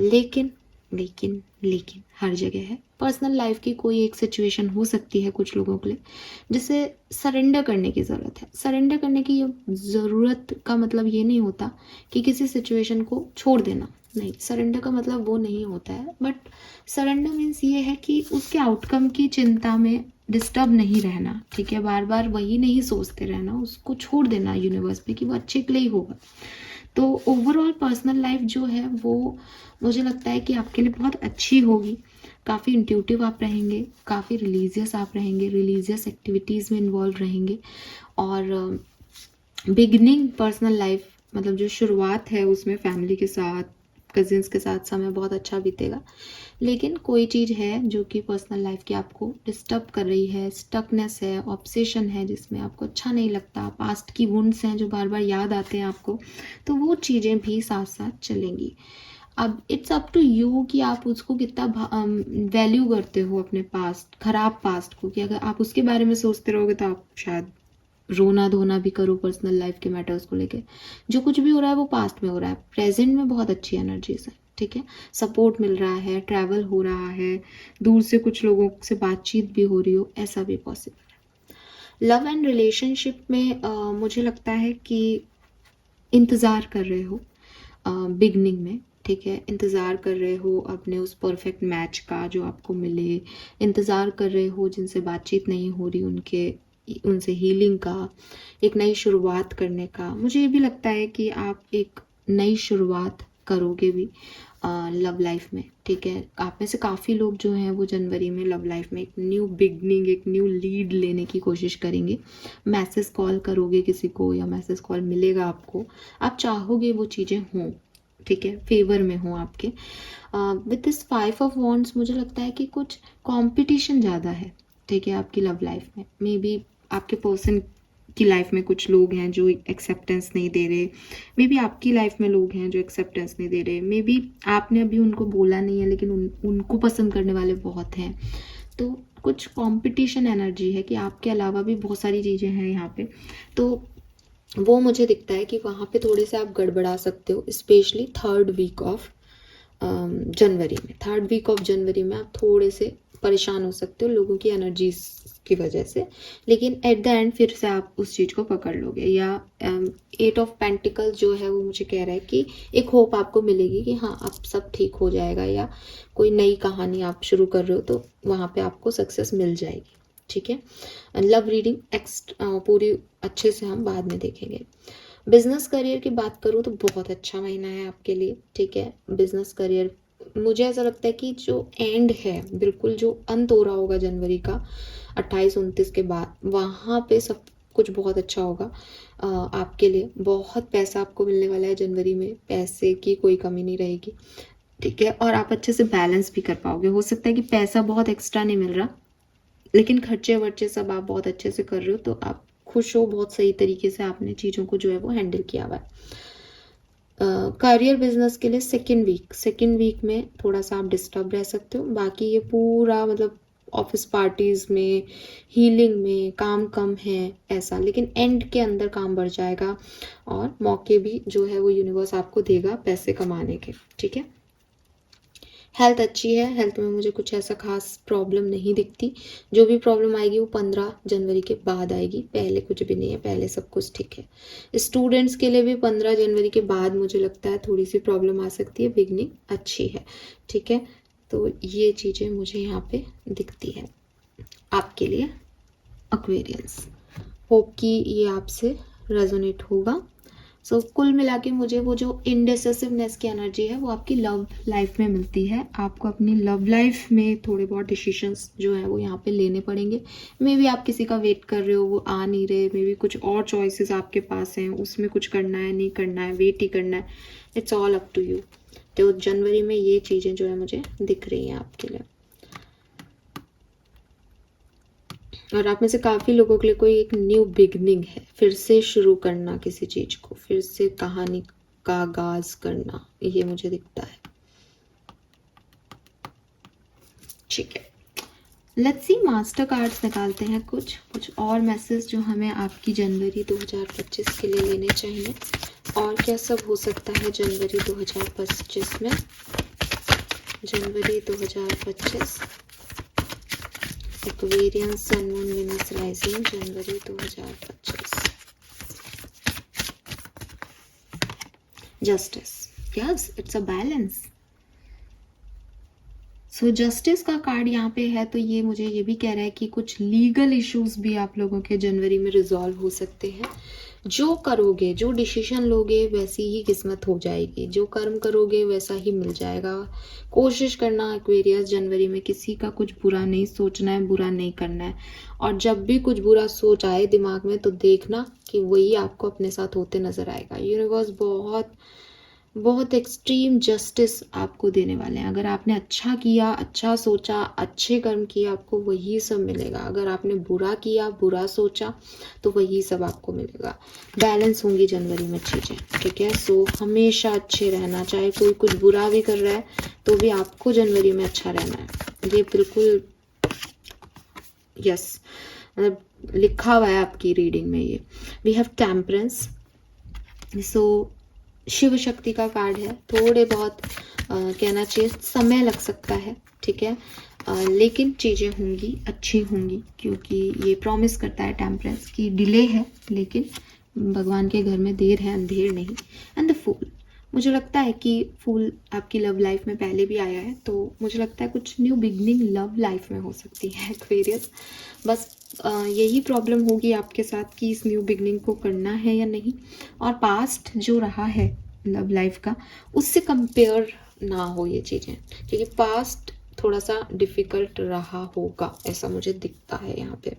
लेकिन लेकिन लेकिन हर जगह है, पर्सनल लाइफ की कोई एक सिचुएशन हो सकती है कुछ लोगों के लिए जिसे सरेंडर करने की ज़रूरत है। सरेंडर करने की ज़रूरत का मतलब ये नहीं होता कि किसी सिचुएशन को छोड़ देना, नहीं, सरेंडर का मतलब वो नहीं होता है। बट सरेंडर मीन्स ये है कि उसके आउटकम की चिंता में डिस्टर्ब नहीं रहना, ठीक है। बार बार वही नहीं सोचते रहना, उसको छोड़ देना यूनिवर्स पे कि वो अच्छे के लिए ही होगा। तो ओवरऑल पर्सनल लाइफ जो है वो मुझे लगता है कि आपके लिए बहुत अच्छी होगी। काफ़ी इंट्यूटिव आप रहेंगे, काफ़ी रिलीजियस आप रहेंगे, रिलीजियस एक्टिविटीज़ में इन्वॉल्व रहेंगे। और बिगनिंग पर्सनल लाइफ मतलब जो शुरुआत है उसमें फैमिली के साथ, कजिन्स के साथ समय बहुत अच्छा बीतेगा। लेकिन कोई चीज़ है जो कि पर्सनल लाइफ की आपको डिस्टर्ब कर रही है, स्टकनेस है, ऑब्सेशन है, जिसमें आपको अच्छा नहीं लगता, पास्ट की वुंड्स हैं जो बार बार याद आते हैं आपको, तो वो चीज़ें भी साथ साथ चलेंगी। अब इट्स अप टू यू कि आप उसको कितना वैल्यू करते हो, अपने पास्ट, खराब पास्ट को, कि अगर आप उसके बारे में सोचते रहोगे तो आप शायद रोना धोना भी करो पर्सनल लाइफ के मैटर्स को लेके। जो कुछ भी हो रहा है वो पास्ट में हो रहा है, प्रेजेंट में बहुत अच्छी एनर्जीज है, ठीक है। सपोर्ट मिल रहा है, ट्रैवल हो रहा है, दूर से कुछ लोगों से बातचीत भी हो रही हो, ऐसा भी पॉसिबल है। लव एंड रिलेशनशिप में मुझे लगता है कि इंतज़ार कर रहे हो बिगनिंग में, ठीक है। इंतज़ार कर रहे हो अपने उस परफेक्ट मैच का जो आपको मिले, इंतज़ार कर रहे हो जिनसे बातचीत नहीं हो रही उनसे हीलिंग का, एक नई शुरुआत करने का। मुझे ये भी लगता है कि आप एक नई शुरुआत करोगे भी लव लाइफ में, ठीक है। आप में से काफ़ी लोग जो हैं वो जनवरी में लव लाइफ में एक न्यू बिगनिंग, एक न्यू लीड लेने की कोशिश करेंगे। मैसेज कॉल करोगे किसी को या मैसेज कॉल मिलेगा आपको, आप चाहोगे वो चीज़ें हों, ठीक है, फेवर में हो आपके। विद दिस 5 ऑफ वॉन्ड्स मुझे लगता है कि कुछ कंपटीशन ज़्यादा है, ठीक है, आपकी लव लाइफ में। मे बी आपके पर्सन की लाइफ में कुछ लोग हैं जो एक्सेप्टेंस नहीं दे रहे, मे बी आपकी लाइफ में लोग हैं जो एक्सेप्टेंस नहीं दे रहे, मे बी आपने अभी उनको बोला नहीं है लेकिन उनको पसंद करने वाले बहुत हैं। तो कुछ कंपटीशन एनर्जी है कि आपके अलावा भी बहुत सारी चीज़ें हैं यहाँ पे, तो वो मुझे दिखता है कि वहाँ पे थोड़े से आप गड़बड़ा सकते हो, स्पेशली थर्ड वीक ऑफ जनवरी में आप थोड़े से परेशान हो सकते हो लोगों की एनर्जीज की वजह से। लेकिन एट द एंड फिर से आप उस चीज़ को पकड़ लोगे। या 8 ऑफ पेंटिकल्स जो है वो मुझे कह रहा है कि एक होप आपको मिलेगी कि हाँ अब सब ठीक हो जाएगा, या कोई नई कहानी आप शुरू कर रहे हो तो वहाँ पे आपको सक्सेस मिल जाएगी, ठीक है। लव रीडिंग पूरी अच्छे से हम बाद में देखेंगे। बिजनेस करियर की बात करूँ तो बहुत अच्छा महीना है आपके लिए, ठीक है। बिजनेस करियर मुझे ऐसा लगता है कि जो एंड है, बिल्कुल जो अंत हो रहा होगा जनवरी का 28-29 के बाद, वहाँ पे सब कुछ बहुत अच्छा होगा आपके लिए। बहुत पैसा आपको मिलने वाला है जनवरी में, पैसे की कोई कमी नहीं रहेगी, ठीक है। और आप अच्छे से बैलेंस भी कर पाओगे। हो सकता है कि पैसा बहुत एक्स्ट्रा नहीं मिल रहा लेकिन खर्चे वर्चे सब आप बहुत अच्छे से कर रहे हो, तो आप खुश हो, बहुत सही तरीके से आपने चीज़ों को जो है वो हैंडल किया हुआ है। करियर बिजनेस के लिए सेकेंड वीक में थोड़ा सा आप डिस्टर्ब रह सकते हो। बाकी ये पूरा मतलब ऑफिस पार्टीज़ में, हीलिंग में काम कम है ऐसा, लेकिन एंड के अंदर काम बढ़ जाएगा और मौके भी जो है वो यूनिवर्स आपको देगा पैसे कमाने के, ठीक है। हेल्थ अच्छी है, हेल्थ में मुझे कुछ ऐसा खास प्रॉब्लम नहीं दिखती। जो भी प्रॉब्लम आएगी वो 15 जनवरी के बाद आएगी, पहले कुछ भी नहीं है, पहले सब कुछ ठीक है। स्टूडेंट्स के लिए भी 15 जनवरी के बाद मुझे लगता है थोड़ी सी प्रॉब्लम आ सकती है, बिगनिंग अच्छी है, ठीक है। तो ये चीज़ें मुझे यहाँ पे दिखती है आपके लिए एक्वेरियंस। होप कि ये आपसे रेजोनेट होगा। सो कुल मिला के मुझे वो जो इनडिसिसिवनेस की एनर्जी है वो आपकी लव लाइफ में मिलती है। आपको अपनी लव लाइफ में थोड़े बहुत डिसीजंस जो है वो यहाँ पे लेने पड़ेंगे। मे बी आप किसी का वेट कर रहे हो, वो आ नहीं रहे, मे बी कुछ और चॉइसेस आपके पास हैं, उसमें कुछ करना है नहीं करना है, वेट ही करना है, it's all up to you. तो जनवरी में ये चीज़ें जो है मुझे दिख रही हैं आपके लिए। और आप में से काफ़ी लोगों के लिए कोई एक न्यू बिगनिंग है, फिर से शुरू करना किसी चीज़ को, फिर से कहानी का आगाज करना, ये मुझे दिखता है। ठीक है, लेट्स सी मास्टर कार्ड्स निकालते हैं कुछ और मैसेज जो हमें आपकी जनवरी 2025 के लिए लेने चाहिए। और क्या सब हो सकता है जनवरी 2025 में। January 2025 Aquarian sun moon Venus rising January 2025। Justice, yes it's a balance. So justice का कार्ड यहाँ पे है, तो ये मुझे ये भी कह रहा है कि कुछ लीगल इश्यूज भी आप लोगों के जनवरी में रिजॉल्व हो सकते हैं। जो करोगे, जो डिसीजन लोगे वैसी ही किस्मत हो जाएगी, जो कर्म करोगे वैसा ही मिल जाएगा। कोशिश करना एक्वेरियस जनवरी में किसी का कुछ बुरा नहीं सोचना है, बुरा नहीं करना है। और जब भी कुछ बुरा सोच आए दिमाग में तो देखना कि वही आपको अपने साथ होते नजर आएगा। यूनिवर्स बहुत एक्सट्रीम जस्टिस आपको देने वाले हैं। अगर आपने अच्छा किया, अच्छा सोचा, अच्छे कर्म किए, आपको वही सब मिलेगा। अगर आपने बुरा किया, बुरा सोचा, तो वही सब आपको मिलेगा। बैलेंस होंगी जनवरी में चीज़ें, ठीक है। सो हमेशा अच्छे रहना, चाहे कोई कुछ बुरा भी कर रहा है तो भी आपको जनवरी में अच्छा रहना है। ये बिल्कुल यस, मतलब लिखा हुआ है आपकी रीडिंग में ये। We have temperance. So Shiv Shakti का कार्ड है। थोड़े बहुत कहना चाहिए समय लग सकता है, ठीक है, लेकिन चीज़ें होंगी, अच्छी होंगी, क्योंकि ये प्रॉमिस करता है टेम्परेंस की डिले है लेकिन भगवान के घर में देर है अंधेर नहीं। एंड द फूल, मुझे लगता है कि फूल आपकी लव लाइफ में पहले भी आया है, तो मुझे लगता है कुछ न्यू बिगनिंग लव लाइफ में हो सकती है एक्वेरियस। बस यही प्रॉब्लम होगी आपके साथ कि इस न्यू बिगनिंग को करना है या नहीं। और पास्ट जो रहा है लव लाइफ का, उससे कंपेयर ना हो ये चीज़ें, क्योंकि पास्ट थोड़ा सा डिफ़िकल्ट रहा होगा, ऐसा मुझे दिखता है यहाँ पे,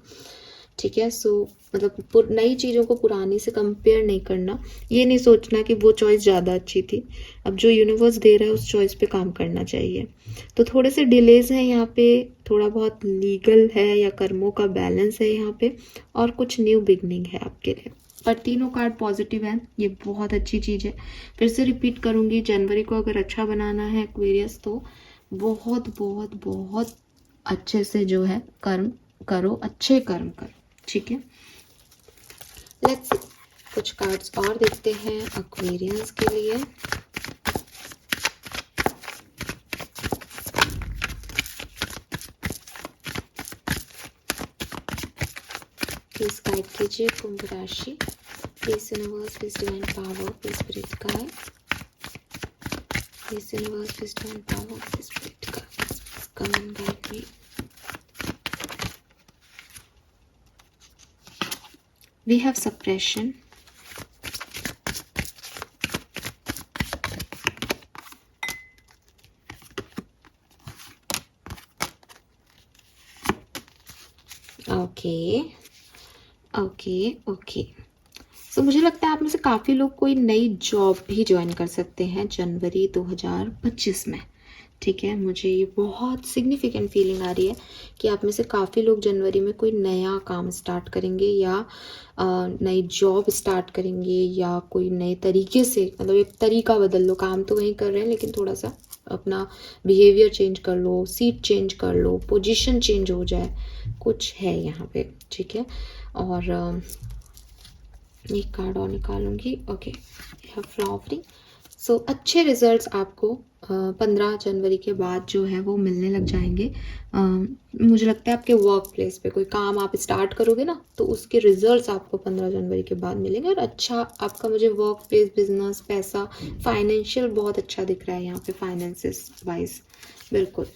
ठीक है। सो मतलब नई चीज़ों को पुरानी से कंपेयर नहीं करना, ये नहीं सोचना कि वो चॉइस ज़्यादा अच्छी थी। अब जो यूनिवर्स दे रहा है उस चॉइस पे काम करना चाहिए। तो थोड़े से डिलेज हैं यहाँ पे, थोड़ा बहुत लीगल है या कर्मों का बैलेंस है यहाँ पे, और कुछ न्यू बिगनिंग है आपके लिए। पर तीनों कार्ड पॉजिटिव हैं, ये बहुत अच्छी चीज़ है। फिर से रिपीट करूँगी, जनवरी को अगर अच्छा बनाना है एक्वेरियस तो बहुत बहुत बहुत अच्छे से जो है कर्म करो, अच्छे कर्म करो, ठीक है। लेट्स कुछ कार्ड्स और देखते हैं एक्वेरियंस के लिए। प्लीज गाइड कीजिए कुंभ राशि। Please universe, please divine power, please spirit guide. Please universe, please divine power, please spirit guide, come and guide me. We have suppression. Okay. So मुझे लगता है आप में से काफ़ी लोग कोई नई जॉब भी ज्वाइन कर सकते हैं जनवरी 2025 में, ठीक है। मुझे ये बहुत सिग्निफिकेंट फीलिंग आ रही है कि आप में से काफ़ी लोग जनवरी में कोई नया काम स्टार्ट करेंगे या नई जॉब स्टार्ट करेंगे, या कोई नए तरीके से, मतलब एक तरीका बदल लो। काम तो वहीं कर रहे हैं लेकिन थोड़ा सा अपना बिहेवियर चेंज कर लो, सीट चेंज कर लो, पोजीशन चेंज हो जाए, कुछ है यहाँ पे, ठीक है। और एक कार्ड और निकालूंगी। Okay, flowering. सो अच्छे रिजल्ट्स आपको 15 जनवरी के बाद जो है वो मिलने लग जाएंगे। मुझे लगता है आपके वर्क प्लेस पे कोई काम आप स्टार्ट करोगे ना, तो उसके रिजल्ट्स आपको 15 जनवरी के बाद मिलेंगे। और अच्छा आपका मुझे वर्क प्लेस, बिजनेस, पैसा, फाइनेंशियल बहुत अच्छा दिख रहा है यहाँ पे, फाइनेंसिस वाइज बिल्कुल।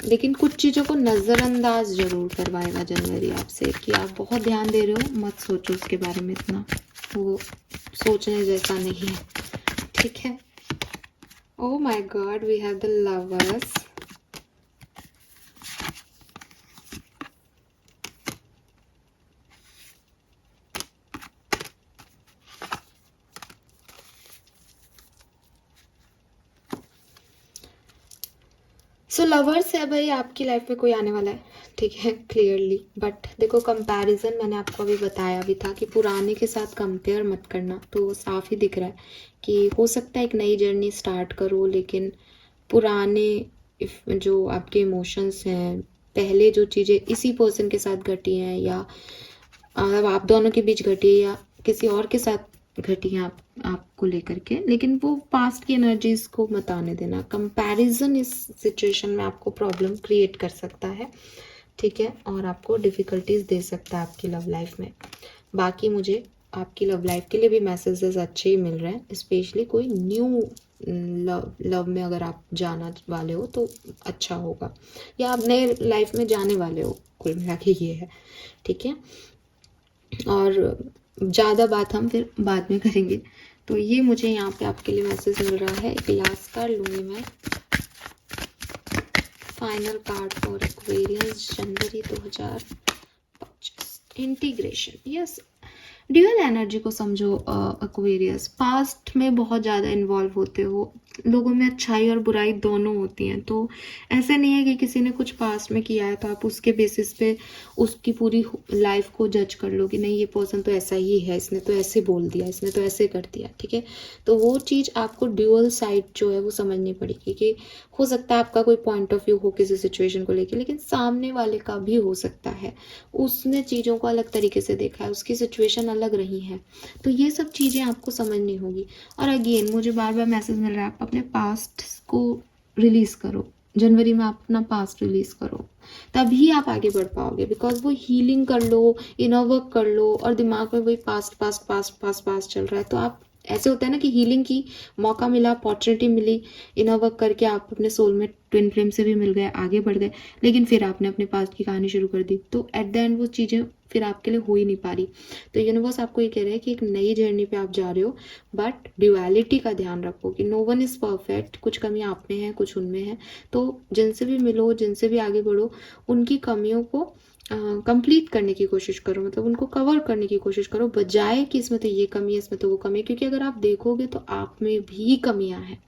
लेकिन कुछ चीज़ों को नज़रअंदाज जरूर करवाएगा जनवरी आपसे, कि आप बहुत ध्यान दे रहे हो, मत सोचो उसके बारे में इतना, वो सोचने जैसा नहीं है, ठीक है। Oh my God, we have the lovers. So lovers है भाई, आपकी लाइफ में कोई आने वाला है, ठीक है, क्लियरली। बट देखो, कंपैरिजन मैंने आपको अभी बताया भी था कि पुराने के साथ कंपेयर मत करना, तो साफ ही दिख रहा है कि हो सकता है एक नई जर्नी स्टार्ट करो, लेकिन पुराने जो आपके इमोशंस हैं, पहले जो चीज़ें इसी पर्सन के साथ घटी हैं, या मतलब आप दोनों के बीच घटी है, या किसी और के साथ घटी है आपको लेकर के, लेकिन वो पास्ट की एनर्जीज को मत आने देना। कंपैरिजन इस सिचुएशन में आपको प्रॉब्लम क्रिएट कर सकता है, ठीक है, और आपको डिफ़िकल्टीज दे सकता है आपकी लव लाइफ में। बाकी मुझे आपकी लव लाइफ के लिए भी मैसेजेस अच्छे ही मिल रहे हैं, स्पेशली कोई न्यू लव में अगर आप जाना वाले हो तो अच्छा होगा, या आप नए लाइफ में जाने वाले हो, कुल मिला के ये है, ठीक है। और ज़्यादा बात हम फिर बाद में करेंगे। तो ये मुझे यहाँ पे आपके लिए मैसेज मिल रहा है। एक लास्ट कार्ड लूँगी मैं, final card for Aquarius January 2025। Integration, yes, dual energy को समझो एक्वेरियस। पास्ट में बहुत ज़्यादा इन्वॉल्व होते हो, लोगों में अच्छाई और बुराई दोनों होती हैं, तो ऐसे नहीं है कि किसी ने कुछ पास्ट में किया है तो आप उसके बेसिस पे उसकी पूरी लाइफ को जज कर लो कि नहीं ये पर्सन तो ऐसा ही है, इसने तो ऐसे बोल दिया, इसने तो ऐसे कर दिया, ठीक है। तो वो चीज़ आपको ड्यूअल साइड जो है वो समझनी पड़ेगी, कि हो सकता है आपका कोई पॉइंट ऑफ व्यू हो किसी सिचुएशन को लेकर, लेकिन सामने वाले का भी हो सकता है, उसने चीज़ों को अलग तरीके से देखा है, उसकी सिचुएशन अलग रही है, तो ये सब चीज़ें आपको समझनी होगी। और अगेन मुझे बार बार मैसेज मिल रहा है, आप अपने पास्ट को रिलीज़ करो, जनवरी में आप अपना पास्ट रिलीज़ करो, तभी आप आगे बढ़ पाओगे। बिकॉज वो हीलिंग कर लो, इनर वर्क कर लो, और दिमाग में वही past past past past past चल रहा है, तो आप, ऐसे होता है ना कि हीलिंग की मौका मिला, अपॉर्चुनिटी मिली, इनर वर्क करके आप अपने सोल में ट्विन फ्लेम से भी मिल गए, आगे बढ़ गए, लेकिन फिर आपने अपने पास्ट की कहानी शुरू कर दी, तो एट द एंड वो चीज़ें फिर आपके लिए हो ही नहीं पा रही। तो यूनिवर्स आपको ये कह रहा है कि एक नई जर्नी पे आप जा रहे हो, बट ड्यूअलिटी का ध्यान रखो कि नो वन इज़ परफेक्ट, कुछ कमियाँ आप में हैं, कुछ उनमें हैं, तो जिनसे भी मिलो, जिनसे भी आगे बढ़ो, उनकी कमियों को कंप्लीट करने की कोशिश करो, मतलब उनको कवर करने की कोशिश करो, बजाय कि इसमें तो ये कमी है, इसमें तो वो कमी है। क्योंकि अगर आप देखोगे तो आप में भी कमियां हैं,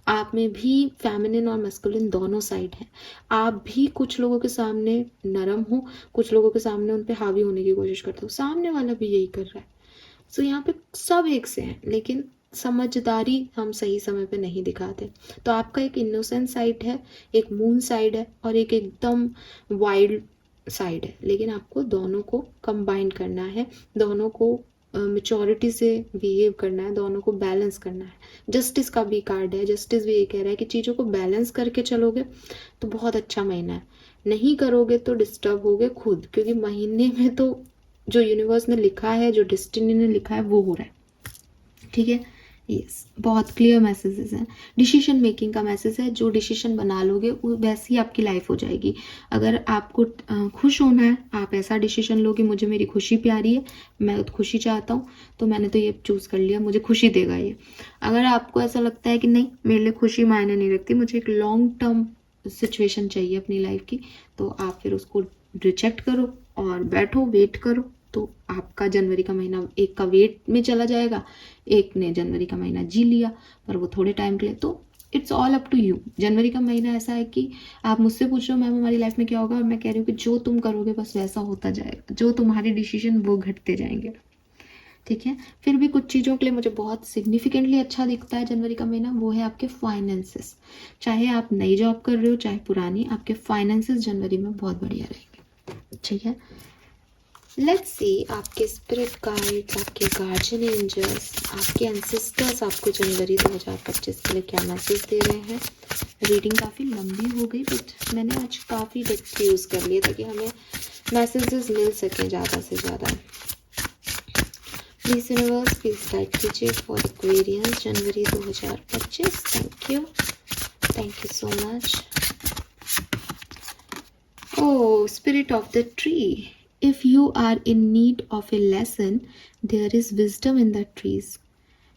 आप में भी फेमिनिन और मैस्कुलिन दोनों साइड हैं। आप भी कुछ लोगों के सामने नरम हो, कुछ लोगों के सामने उन पे हावी होने की कोशिश करते हो, सामने वाला भी यही कर रहा है। सो यहाँ पे सब एक से हैं, लेकिन समझदारी हम सही समय पे नहीं दिखाते। तो आपका एक इनोसेंट साइड है, एक मून साइड है, और एक एकदम वाइल्ड साइड है, लेकिन आपको दोनों को कंबाइन करना है, दोनों को मेच्योरिटी से बिहेव करना है, दोनों को बैलेंस करना है। जस्टिस का भी कार्ड है, जस्टिस भी ये कह रहा है कि चीज़ों को बैलेंस करके चलोगे तो बहुत अच्छा महीना है, नहीं करोगे तो डिस्टर्ब होगे खुद, क्योंकि महीने में तो जो यूनिवर्स ने लिखा है, जो डेस्टिनी ने लिखा है, वो हो रहा है, ठीक है। यस, बहुत क्लियर मैसेजेस हैं, डिसीजन मेकिंग का मैसेज है, जो डिसीजन बना लोगे वो वैसी ही आपकी लाइफ हो जाएगी। अगर आपको खुश होना है, आप ऐसा डिसीजन लो कि मुझे मेरी खुशी प्यारी है, मैं खुशी चाहता हूँ, तो मैंने तो ये चूज़ कर लिया, मुझे खुशी देगा ये। अगर आपको ऐसा लगता है कि नहीं, मेरे लिए खुशी मायने नहीं रखती, मुझे एक लॉन्ग टर्म सिचुएशन चाहिए अपनी लाइफ की, तो आप फिर उसको रिजेक्ट करो और बैठो, वेट करो, तो आपका जनवरी का महीना एक का वेट में चला जाएगा, एक ने जनवरी का महीना जी लिया, पर वो थोड़े टाइम के लिए। तो it's all up to you. जनवरी का महीना ऐसा है कि आप मुझसे पूछ रहे हो मैम हमारी लाइफ में क्या होगा, और मैं कह रही हूँ कि जो तुम करोगे बस वैसा होता जाएगा, जो तुम्हारे डिसीजन वो घटते जाएंगे, ठीक है। फिर भी कुछ चीज़ों के लिए मुझे बहुत सिग्निफिकेंटली अच्छा दिखता है जनवरी का महीना, वो है आपके फाइनेंसेस। चाहे आप नई जॉब कर रहे हो चाहे पुरानी, आपके फाइनेंसेस जनवरी में बहुत बढ़िया रहेंगे, ठीक है। लेट्स सी आपके स्पिरिट गाइड्स, आपके गार्जियन एंजल्स, आपके एंसेस्टर्स आपको जनवरी 2025 के लिए क्या मैसेज दे रहे हैं। रीडिंग काफ़ी लंबी हो गई, बट मैंने आज काफ़ी डेप्थ यूज़ कर लिए ताकि हमें मैसेजेस मिल सकें ज़्यादा से ज़्यादा। प्लीज यूनिवर्स प्लीज गाइड कीजिए for Aquarians January 2025। Thank you so much. Oh, spirit of the tree. If you are in need of a lesson, there is wisdom in the trees.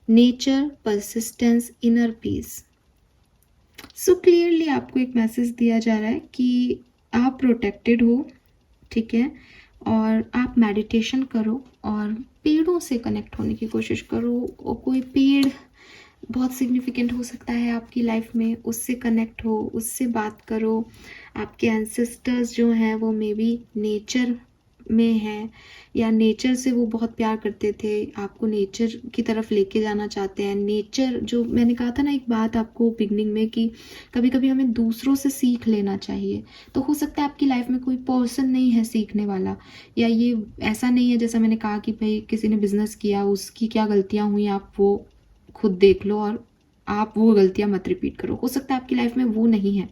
Nature, persistence, inner peace. So clearly आपको एक message दिया जा रहा है कि आप protected हो, ठीक है, और आप मेडिटेशन करो और पेड़ों से कनेक्ट होने की कोशिश करो। और कोई पेड़ बहुत सिग्निफिकेंट हो सकता है आपकी लाइफ में, उससे कनेक्ट हो, उससे बात करो। आपके एंसेस्टर्स जो हैं वो मे बी नेचर में हैं या नेचर से वो बहुत प्यार करते थे, आपको नेचर की तरफ लेके जाना चाहते हैं। नेचर जो मैंने कहा था ना एक बात आपको बिगनिंग में कि कभी कभी हमें दूसरों से सीख लेना चाहिए। तो हो सकता है आपकी लाइफ में कोई पर्सन नहीं है सीखने वाला, या ये ऐसा नहीं है जैसा मैंने कहा कि भाई किसी ने बिजनेस किया उसकी क्या गलतियां हुई आप वो खुद देख लो और आप वो गलतियां मत रिपीट करो। हो सकता है आपकी लाइफ में वो नहीं है,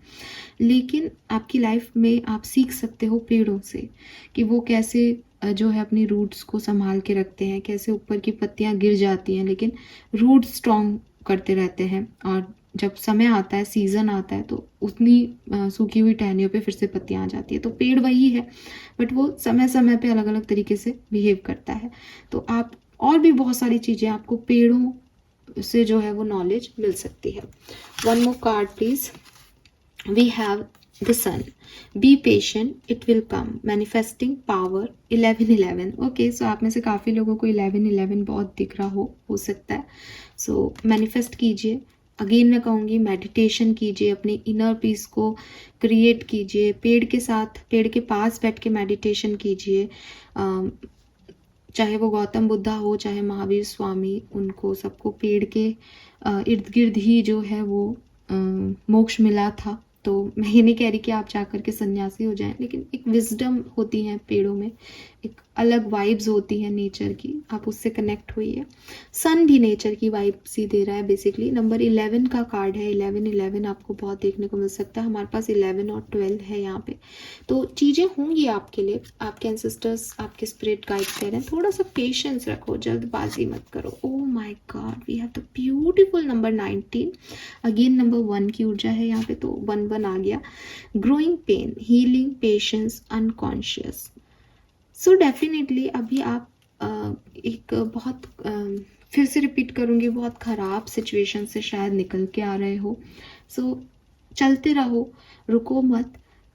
लेकिन आपकी लाइफ में आप सीख सकते हो पेड़ों से कि वो कैसे जो है अपनी रूट्स को संभाल के रखते हैं, कैसे ऊपर की पत्तियां गिर जाती हैं लेकिन रूट स्ट्रॉन्ग करते रहते हैं। और जब समय आता है, सीजन आता है, तो उतनी सूखी हुई टहनियों पे फिर से पत्तियां आ जाती है। तो पेड़ वही है, बट वो समय समय पे अलग अलग तरीके से बिहेव करता है। तो आप और भी बहुत सारी चीज़ें आपको पेड़ों से जो है वो नॉलेज मिल सकती है। One more card please. We have the sun. Be patient, it will come. Manifesting power 1111. Okay, so आप में से काफ़ी लोगों को 1111 बहुत दिख रहा हो सकता है। So मैनिफेस्ट कीजिए। अगेन मैं कहूँगी मेडिटेशन कीजिए, अपने इनर पीस को क्रिएट कीजिए। पेड़ के साथ, पेड़ के पास बैठ के मेडिटेशन कीजिए। चाहे वो गौतम बुद्धा हो, चाहे महावीर स्वामी, उनको सबको पेड़ के इर्द गिर्द ही जो है वो मोक्ष मिला था। तो मैं ये नहीं कह रही कि आप जाकर के सन्यासी हो जाएं, लेकिन एक विजडम होती है पेड़ों में, एक अलग वाइब्स होती है नेचर की, आप उससे कनेक्ट हुई है। सन भी नेचर की वाइब्स ही दे रहा है बेसिकली। नंबर 11 का कार्ड है, 1111 आपको बहुत देखने को मिल सकता है। हमारे पास 11 और 12 है यहाँ पे। तो चीज़ें होंगी आपके लिए, आपके एंसेस्टर्स, आपके स्पिरिट गाइड कर रहे हैं। थोड़ा सा पेशेंस रखो, जल्दबाजी मत करो। Oh my God, we have the beautiful number 19। Again number 1 की ऊर्जा है यहाँ पे, तो 1 आ गया। Growing pain, healing, patience, unconscious. So definitely अभी आप एक बहुत फिर से रिपीट करूँगी, बहुत ख़राब सिचुएशन से शायद निकल के आ रहे हो। सो चलते रहो, रुको मत,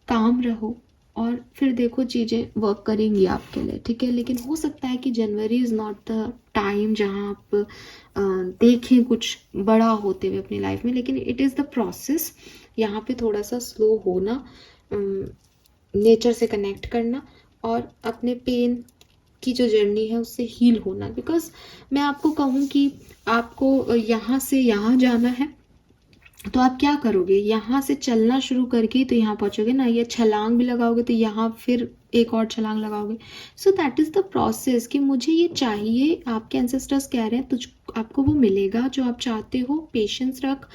काम रहो और फिर देखो चीज़ें वर्क करेंगी आपके लिए, ठीक है। लेकिन हो सकता है कि जनवरी इज़ नॉट द टाइम जहाँ आप देखें कुछ बड़ा होते हुए अपनी लाइफ में, लेकिन इट इज़ द प्रोसेस। यहाँ पे थोड़ा सा स्लो होना, नेचर से कनेक्ट करना और अपने पेन की जो जर्नी है उससे हील होना। बिकॉज मैं आपको कहूँ कि आपको यहाँ से यहाँ जाना है, तो आप क्या करोगे, यहाँ से चलना शुरू करके तो यहाँ पहुँचोगे ना, या छलांग भी लगाओगे तो यहाँ फिर एक और छलांग लगाओगे। So that is the process कि मुझे ये चाहिए, आपके एंसेस्टर्स कह रहे हैं तुझ आपको वो मिलेगा जो आप चाहते हो। पेशेंस रख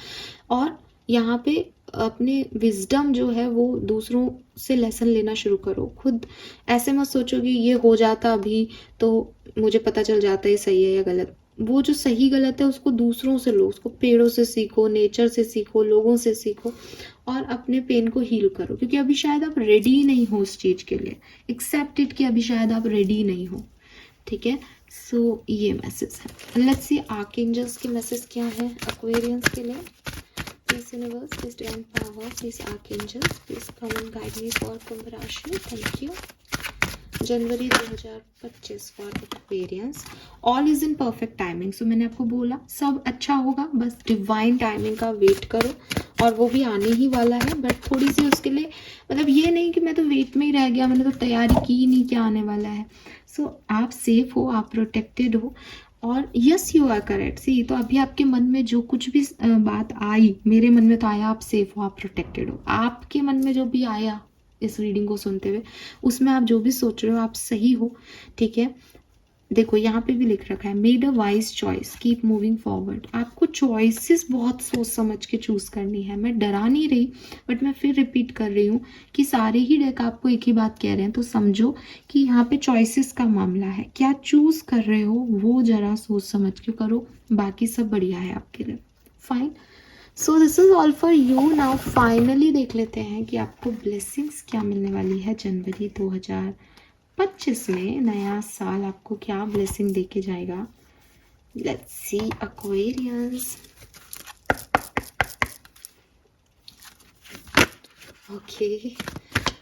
और यहाँ पे अपने विजडम जो है वो दूसरों से लेसन लेना शुरू करो। खुद ऐसे मत सोचो कि ये हो जाता अभी तो मुझे पता चल जाता है सही है या गलत। वो जो सही गलत है उसको दूसरों से लो, उसको पेड़ों से सीखो, नेचर से सीखो, लोगों से सीखो और अपने पेन को हील करो। क्योंकि अभी शायद आप रेडी नहीं हो उस चीज़ के लिए। एक्सेप्ट इट कि अभी शायद आप रेडी नहीं हो, ठीक है। सो ये मैसेज है। लेट्स सी आर्कएंजल्स के मैसेज क्या है एक्वेरियंस के लिए। Please universe, please divine power, please archangels, please come and guide me for कुंभ राशि। Thank you. January 2025 for Aquarians. All is in perfect timing. So मैंने आपको बोला सब अच्छा होगा, बस डिवाइन टाइमिंग का वेट करो और वो भी आने ही वाला है। बट थोड़ी सी उसके लिए, मतलब ये नहीं कि मैं तो वेट में ही रह गया, मैंने तो तैयारी की ही नहीं क्या आने वाला है। सो आप सेफ हो, आप प्रोटेक्टेड हो और यस यू आर करेक्ट। सी तो अभी आपके मन में जो कुछ भी बात आई, मेरे मन में तो आया आप सेफ हो, आप प्रोटेक्टेड हो। आपके मन में जो भी आया इस रीडिंग को सुनते हुए, उसमें आप जो भी सोच रहे हो आप सही हो, ठीक है। देखो यहाँ पे भी लिख रखा है made a wise choice, keep moving forward. आपको चॉइसेस बहुत सोच समझ के चूज करनी है। मैं डरा नहीं रही, बट मैं फिर रिपीट कर रही हूँ कि सारे ही डेक आपको एक ही बात कह रहे हैं। तो समझो कि यहाँ पे चॉइसेस का मामला है, क्या चूज कर रहे हो वो जरा सोच समझ के करो, बाकी सब बढ़िया है आपके लिए, fine. So this is all for you. Now finally देख लेते हैं कि आपको ब्लेसिंग्स क्या मिलने वाली है जनवरी 2025 में। नया साल आपको क्या ब्लेसिंग देके जाएगा। Let's see Aquarians. Okay,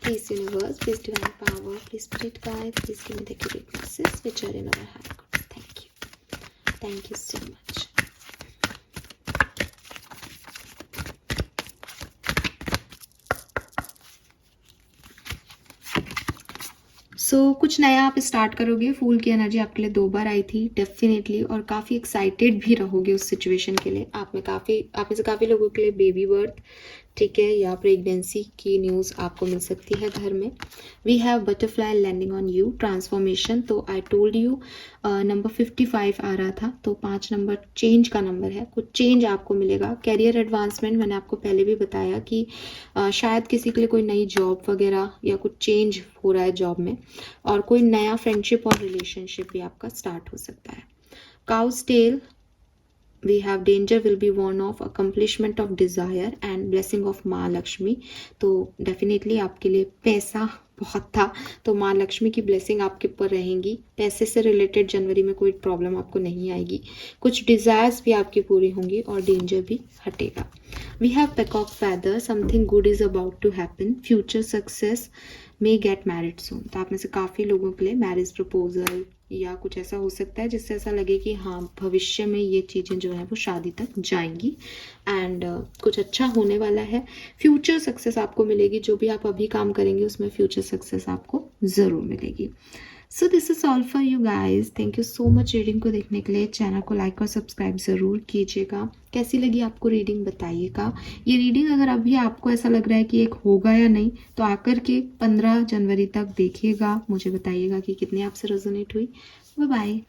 please universe, please divine power, please spirit guide, please give me the accurate messages which are in our high codes. Thank you so much. कुछ नया आप स्टार्ट करोगे। फूल की एनर्जी आपके लिए 2 बार आई थी डेफिनेटली, और काफ़ी एक्साइटेड भी रहोगे उस सिचुएशन के लिए। आप में से काफ़ी लोगों के लिए बेबी बर्थ, ठीक है, या प्रेगनेंसी की न्यूज़ आपको मिल सकती है घर में। We have butterfly landing on you, transformation. तो आई टोल्ड यू नंबर 55 आ रहा था, तो 5 नंबर चेंज का नंबर है। कुछ चेंज आपको मिलेगा। कैरियर एडवांसमेंट, मैंने आपको पहले भी बताया कि शायद किसी के लिए कोई नई जॉब वगैरह या कुछ चेंज हो रहा है जॉब में, और कोई नया फ्रेंडशिप और रिलेशनशिप भी आपका स्टार्ट हो सकता है। Cow's tail, we have danger will be warned of, accomplishment of desire and blessing of माँ लक्ष्मी। तो डेफिनेटली आपके लिए पैसा बहुत था, तो माँ लक्ष्मी की ब्लेसिंग आपके ऊपर रहेंगी। पैसे से रिलेटेड जनवरी में कोई प्रॉब्लम आपको नहीं आएगी। कुछ डिज़ायर्स भी आपकी पूरी होंगी और डेंजर भी हटेगा। We have peacock feather, something good is about to happen, future success, may get married soon. तो आप में से काफ़ी लोगों के लिए मैरिज प्रपोजल या कुछ ऐसा हो सकता है जिससे ऐसा लगे कि हाँ भविष्य में ये चीज़ें जो है वो शादी तक जाएंगी, एंड कुछ अच्छा होने वाला है। फ्यूचर सक्सेस आपको मिलेगी। जो भी आप अभी काम करेंगे उसमें फ्यूचर सक्सेस आपको ज़रूर मिलेगी। So this is all for you guys. Thank you so much reading को देखने के लिए। चैनल को लाइक और सब्सक्राइब ज़रूर कीजिएगा। कैसी लगी आपको रीडिंग बताइएगा। ये रीडिंग अगर अभी आपको ऐसा लग रहा है कि एक होगा या नहीं, तो आकर के 15 जनवरी तक देखिएगा, मुझे बताइएगा कि कितनी आपसे रेजोनेट हुई। Bye bye.